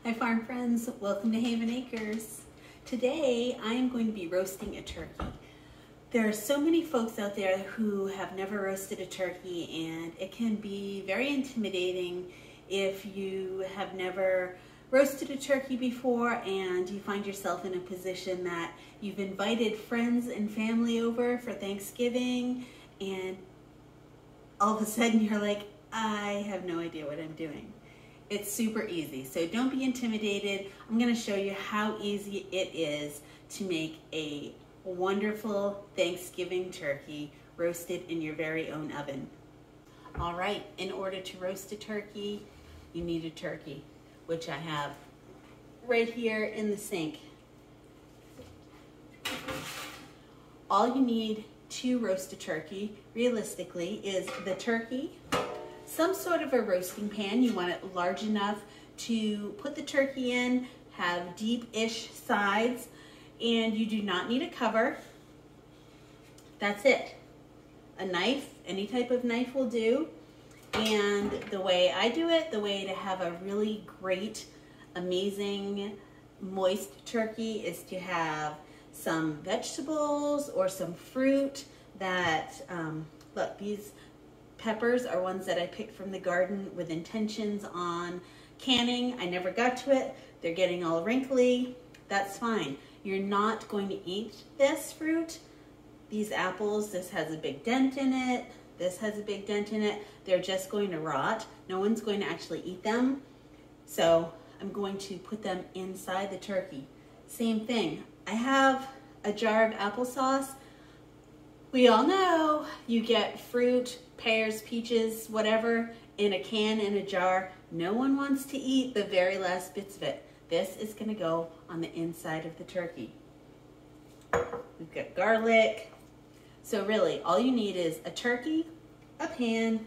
Hi farm friends, welcome to Haven Acres. Today I am going to be roasting a turkey. There are so many folks out there who have never roasted a turkey, and it can be very intimidating if you have never roasted a turkey before and you find yourself in a position that you've invited friends and family over for Thanksgiving and all of a sudden you're like, I have no idea what I'm doing. It's super easy, so don't be intimidated. I'm going to show you how easy it is to make a wonderful Thanksgiving turkey roasted in your very own oven. All right, in order to roast a turkey, you need a turkey, which I have right here in the sink. All you need to roast a turkey, realistically, is the turkey, some sort of a roasting pan. You want it large enough to put the turkey in, have deep-ish sides, and you do not need a cover. That's it. A knife, any type of knife will do. And the way I do it, the way to have a really great, amazing, moist turkey is to have some vegetables or some fruit that, look, these peppers are ones that I picked from the garden with intentions on canning. I never got to it. They're getting all wrinkly. That's fine. You're not going to eat this fruit. These apples, this has a big dent in it. This has a big dent in it. They're just going to rot. No one's going to actually eat them. So I'm going to put them inside the turkey. Same thing. I have a jar of applesauce. We all know you get fruit, pears, peaches, whatever, in a can, in a jar. No one wants to eat the very last bits of it. This is going to go on the inside of the turkey. We've got garlic. So really, all you need is a turkey, a pan,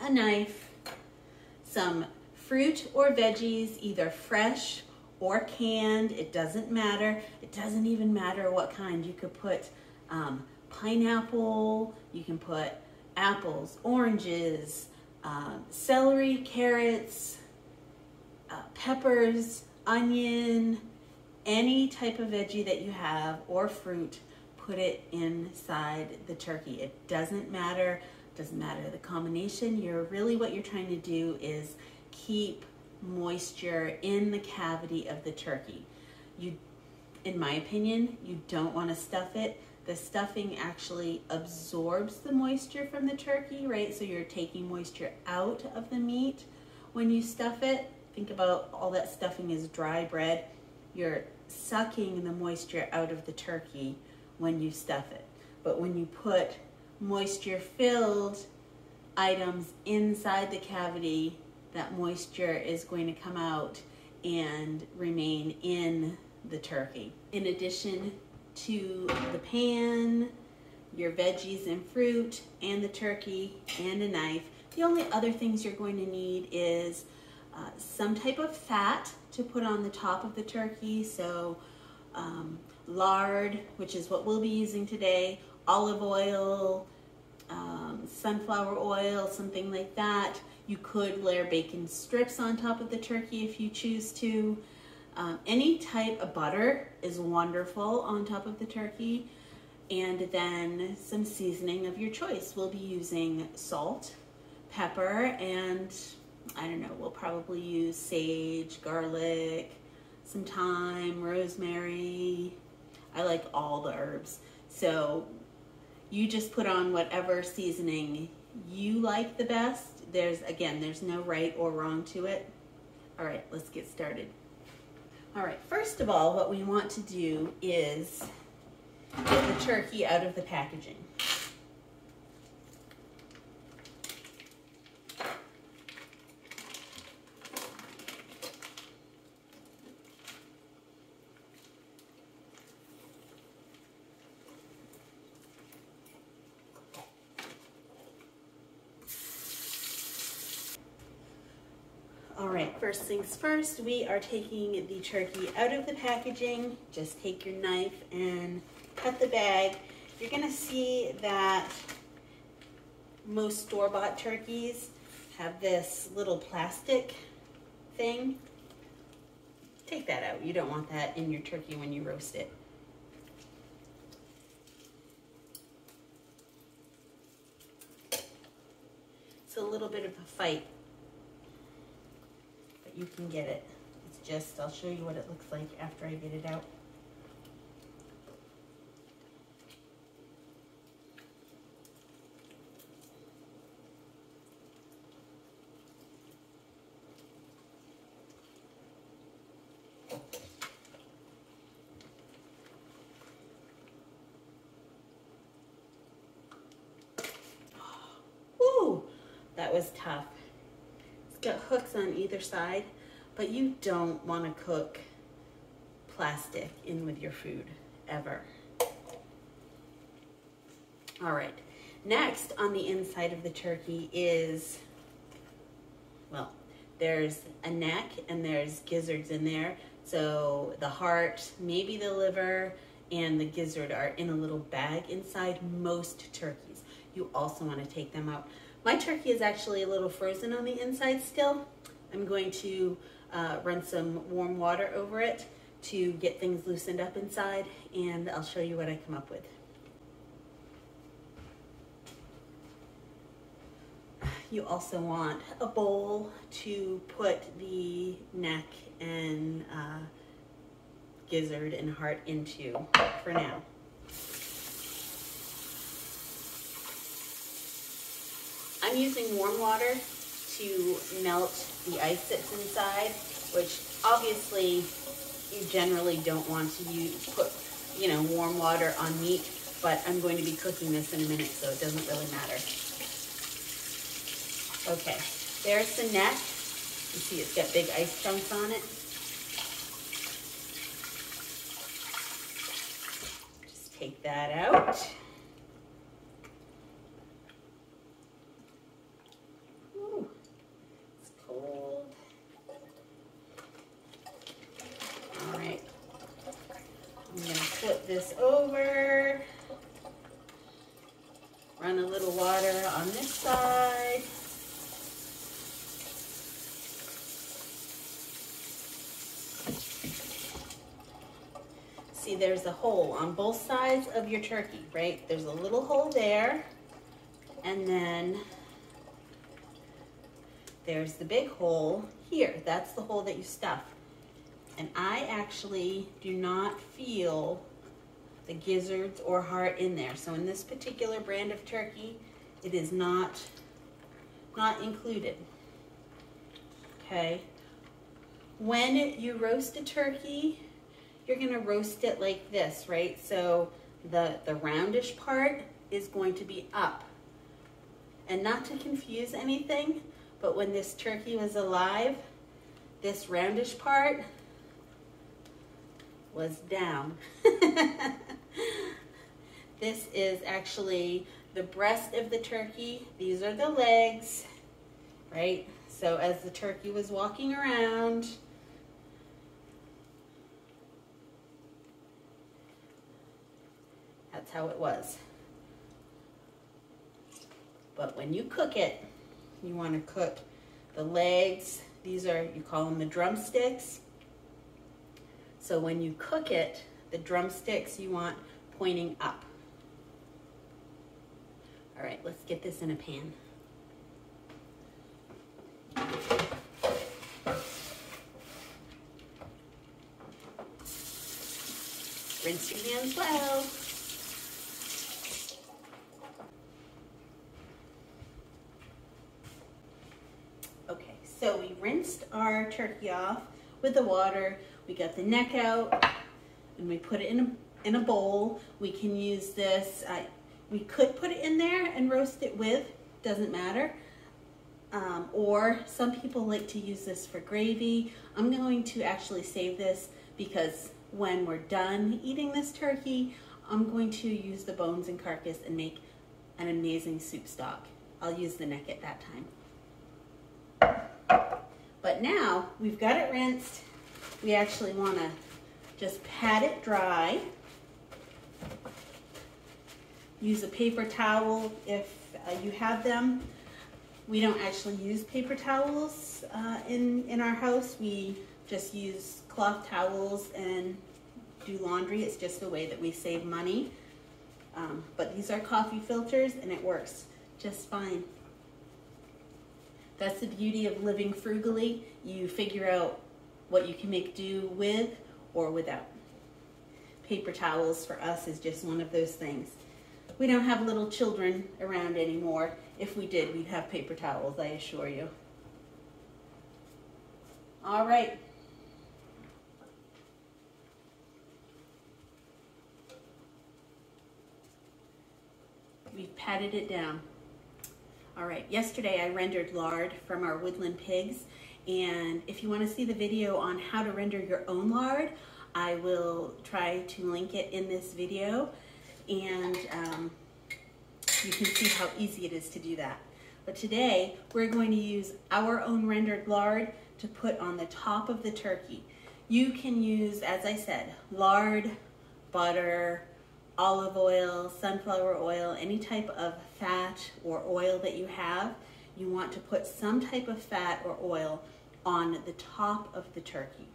a knife, some fruit or veggies, either fresh or canned. It doesn't matter. It doesn't even matter what kind. You could put pineapple, you can put apples, oranges, celery, carrots, peppers, onion, any type of veggie that you have or fruit, put it inside the turkey. It doesn't matter the combination. What you're trying to do is keep moisture in the cavity of the turkey. In my opinion, you don't want to stuff it. The stuffing actually absorbs the moisture from the turkey, right? So you're taking moisture out of the meat when you stuff it. Think about all that stuffing is dry bread. You're sucking the moisture out of the turkey when you stuff it. But when you put moisture-filled items inside the cavity, that moisture is going to come out and remain in the turkey. In addition to the pan, your veggies and fruit, and the turkey, and a knife, the only other things you're going to need is some type of fat to put on the top of the turkey. So lard, which is what we'll be using today, olive oil, sunflower oil, something like that. You could layer bacon strips on top of the turkey if you choose to. Any type of butter is wonderful on top of the turkey. And then some seasoning of your choice. We'll be using salt, pepper, and I don't know, we'll probably use sage, garlic, some thyme, rosemary. I like all the herbs. So you just put on whatever seasoning you like the best. There's no right or wrong to it. All right, let's get started. All right, first of all, what we want to do is get the turkey out of the packaging. All right, first things first, we are taking the turkey out of the packaging. Just take your knife and cut the bag. You're gonna see that most store-bought turkeys have this little plastic thing take that out. You don't want that in your turkey when you roast it. It's a little bit of a fight, but you can get it. It's just, I'll show you what it looks like after I get it out. That was tough. It's got hooks on either side, but you don't want to cook plastic in with your food, ever. All right, next on the inside of the turkey is, well, there's a neck and there's gizzards in there. So the heart, maybe the liver, and the gizzard are in a little bag inside most turkeys. You also want to take them out. My turkey is actually a little frozen on the inside still. I'm going to run some warm water over it to get things loosened up inside, and I'll show you what I come up with. You also want a bowl to put the neck and gizzard and heart into for now. I'm using warm water to melt the ice that's inside, which obviously you generally don't want to put warm water on meat, but I'm going to be cooking this in a minute, so it doesn't really matter. Okay, there's the neck. You see it's got big ice chunks on it. Just take that out. This over, run a little water on this side. See, there's a hole on both sides of your turkey, right? There's a little hole there, and then there's the big hole here. That's the hole that you stuff. And I actually do not feel the gizzards or heart in there. So in this particular brand of turkey, it is not included. Okay. When you roast a turkey, you're gonna roast it like this, right? So the roundish part is going to be up. And not to confuse anything, but when this turkey was alive, this roundish part was down. This is actually the breast of the turkey. These are the legs, right? So as the turkey was walking around, that's how it was. But when you cook it, you want to cook the legs. These are, you call them the drumsticks. So when you cook it, the drumsticks you want pointing up. All right, let's get this in a pan. Rinse your hands well. Okay, so we rinsed our turkey off with the water. We got the neck out, and we put it in a bowl. We can use this. We could put it in there and roast it with, doesn't matter. Or some people like to use this for gravy. I'm going to actually save this because when we're done eating this turkey, I'm going to use the bones and carcass and make an amazing soup stock. I'll use the neck at that time. But now we've got it rinsed. We actually want to just pat it dry. Use a paper towel if you have them. We don't actually use paper towels in our house. We just use cloth towels and do laundry. It's just a way that we save money. But these are coffee filters and it works just fine. That's the beauty of living frugally. You figure out what you can make do with or without. Paper towels for us is just one of those things. We don't have little children around anymore. If we did, we'd have paper towels, I assure you. All right. We've patted it down. All right, yesterday I rendered lard from our woodland pigs, and if you want to see the video on how to render your own lard, I will try to link it in this video, and you can see how easy it is to do that. But today we're going to use our own rendered lard to put on the top of the turkey. You can use, as I said, lard, butter, olive oil, sunflower oil, any type of fat or oil that you have. You want to put some type of fat or oil on the top of the turkey.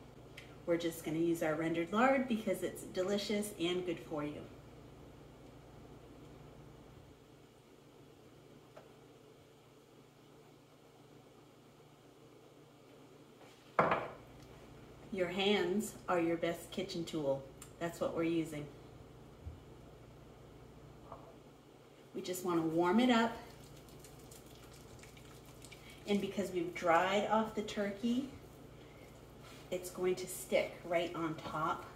We're just going to use our rendered lard because it's delicious and good for you. Your hands are your best kitchen tool. That's what we're using. We just want to warm it up. And because we've dried off the turkey, it's going to stick right on top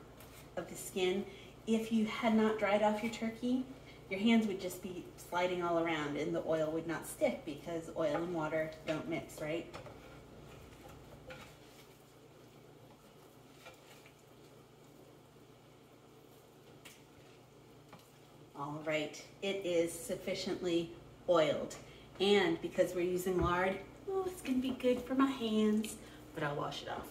of the skin. If you had not dried off your turkey, your hands would just be sliding all around and the oil would not stick because oil and water don't mix, right? All right, it is sufficiently oiled. And because we're using lard, oh, it's gonna be good for my hands, but I'll wash it off.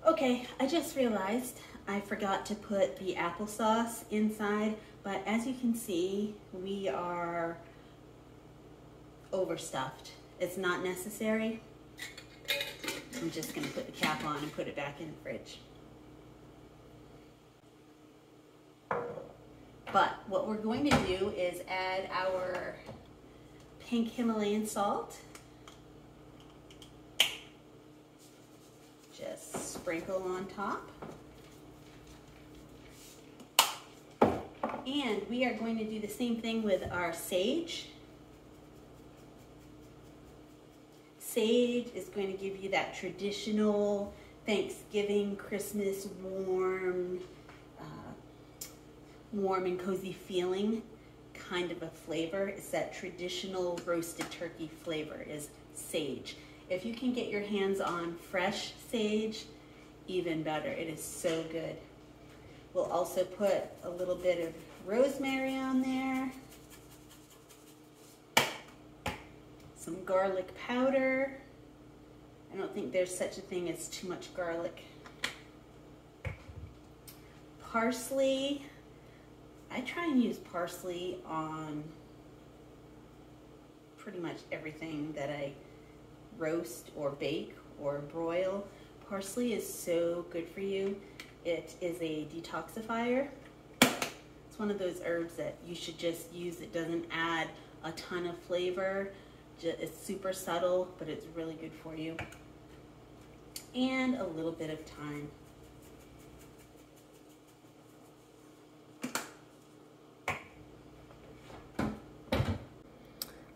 Okay, I just realized I forgot to put the applesauce inside, but as you can see, we are overstuffed. It's not necessary. I'm just going to put the cap on and put it back in the fridge. But what we're going to do is add our pink Himalayan salt. Just sprinkle on top. And we are going to do the same thing with our sage. Sage is going to give you that traditional Thanksgiving, Christmas, warm and cozy feeling kind of a flavor. It's that traditional roasted turkey flavor is sage. If you can get your hands on fresh sage, even better. It is so good. We'll also put a little bit of rosemary on there. Some garlic powder. I don't think there's such a thing as too much garlic. Parsley. I try and use parsley on pretty much everything that I roast or bake or broil. Parsley is so good for you. It is a detoxifier. It's one of those herbs that you should just use. It doesn't add a ton of flavor. It's super subtle, but it's really good for you. And a little bit of thyme.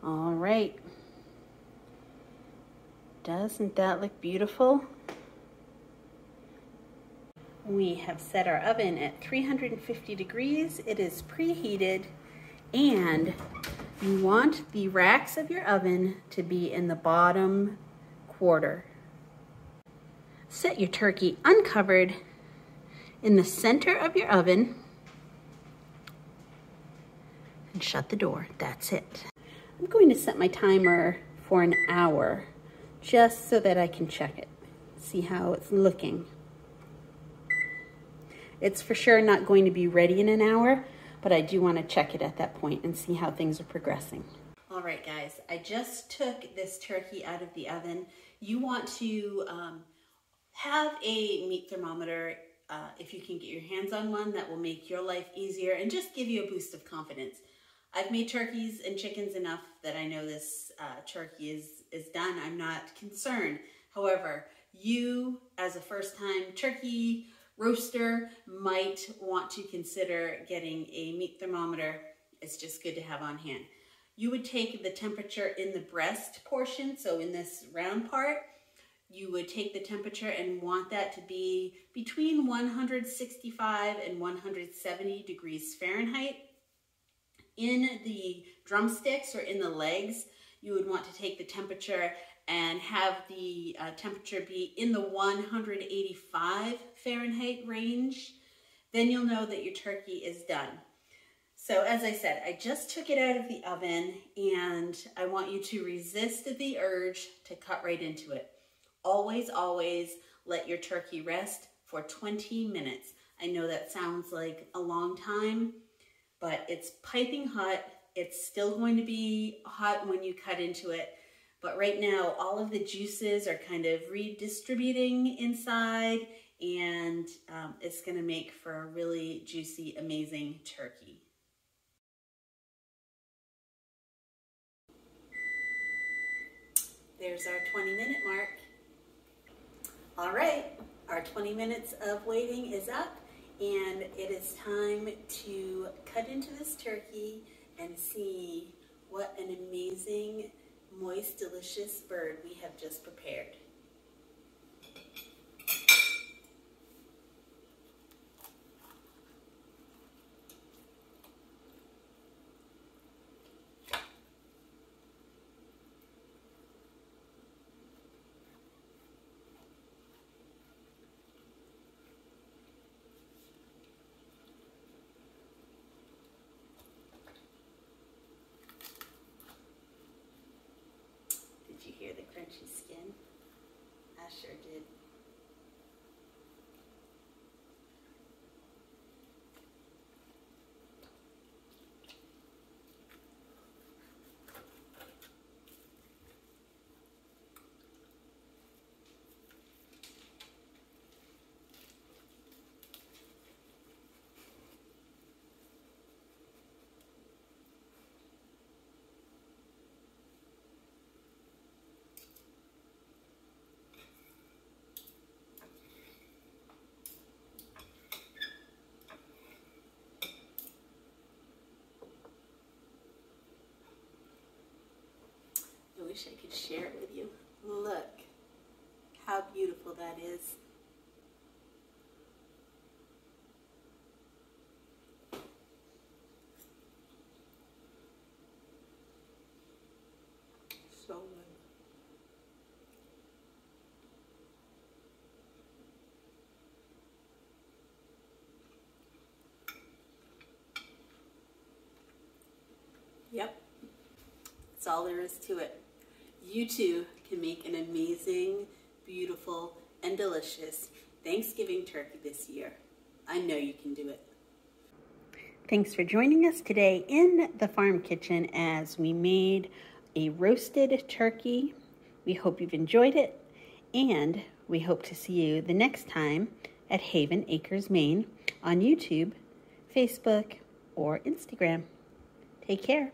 All right. Doesn't that look beautiful? We have set our oven at 350 degrees. It is preheated, and you want the racks of your oven to be in the bottom quarter. Set your turkey uncovered in the center of your oven and shut the door. That's it. I'm going to set my timer for an hour just so that I can check it, see how it's looking. It's for sure not going to be ready in an hour, but I do want to check it at that point and see how things are progressing. All right, guys, I just took this turkey out of the oven. You want to have a meat thermometer. If you can get your hands on one, that will make your life easier and just give you a boost of confidence. I've made turkeys and chickens enough that I know this turkey is done. I'm not concerned. However, you as a first-time turkey roaster might want to consider getting a meat thermometer. It's just good to have on hand. You would take the temperature in the breast portion, so in this round part, you would take the temperature and want that to be between 165 and 170 degrees Fahrenheit. In the drumsticks or in the legs, you would want to take the temperature and have the temperature be in the 185 Fahrenheit range. Then you'll know that your turkey is done. So as I said, I just took it out of the oven and I want you to resist the urge to cut right into it. Always, always let your turkey rest for 20 minutes. I know that sounds like a long time, but it's piping hot. It's still going to be hot when you cut into it. But right now, all of the juices are kind of redistributing inside, and it's going to make for a really juicy, amazing turkey. There's our 20-minute mark. All right, our 20 minutes of waiting is up, and it is time to cut into this turkey and see what an amazing, moist, delicious bird we have just prepared. Did you hear the crunchy skin? I sure did. I wish I could share it with you. Look how beautiful that is. So good. Yep, that's all there is to it. You too can make an amazing, beautiful, and delicious Thanksgiving turkey this year. I know you can do it. Thanks for joining us today in the farm kitchen as we made a roasted turkey. We hope you've enjoyed it, and we hope to see you the next time at Haven Acres, Maine on YouTube, Facebook, or Instagram. Take care.